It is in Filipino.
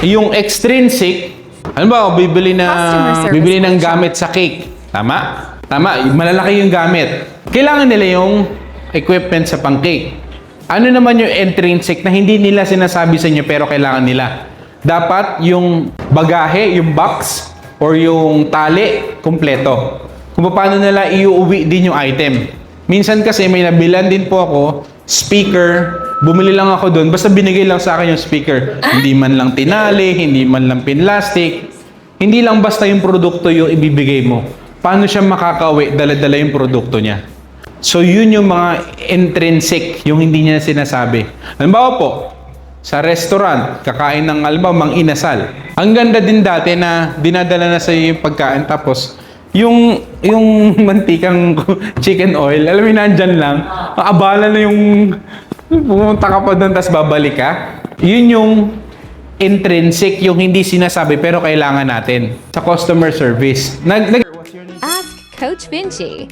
Yung extrinsic, ano ba, bibili ng gamit sa cake. Tama? Tama, malalaki yung gamit. Kailangan nila yung equipment sa pang-cake. Ano naman yung intrinsic na hindi nila sinasabi sa inyo pero kailangan nila? Dapat yung bagahe, yung box, or yung tali, kumpleto. Kung paano nila iuwi din yung item. Minsan kasi may nabilan din po ako, speaker, bumili lang ako doon, basta binigay lang sa akin yung speaker. Hindi man lang tinali, hindi man lang pinlastic, hindi lang basta yung produkto yung ibibigay mo. Paano siya makakauwi, dala-dala yung produkto niya. So yun yung mga intrinsic, yung hindi niya sinasabi. Halimbawa po, sa restaurant, kakain ng mang inasal. Ang ganda din dati na dinadala na sa iyo yung pagkain tapos yung mantikang chicken oil, alam mo nandyan lang, abala na yung pumunta ka pa doon tapos babalik ka. Yun yung intrinsic, yung hindi sinasabi pero kailangan natin sa customer service. Ask Coach Vinci.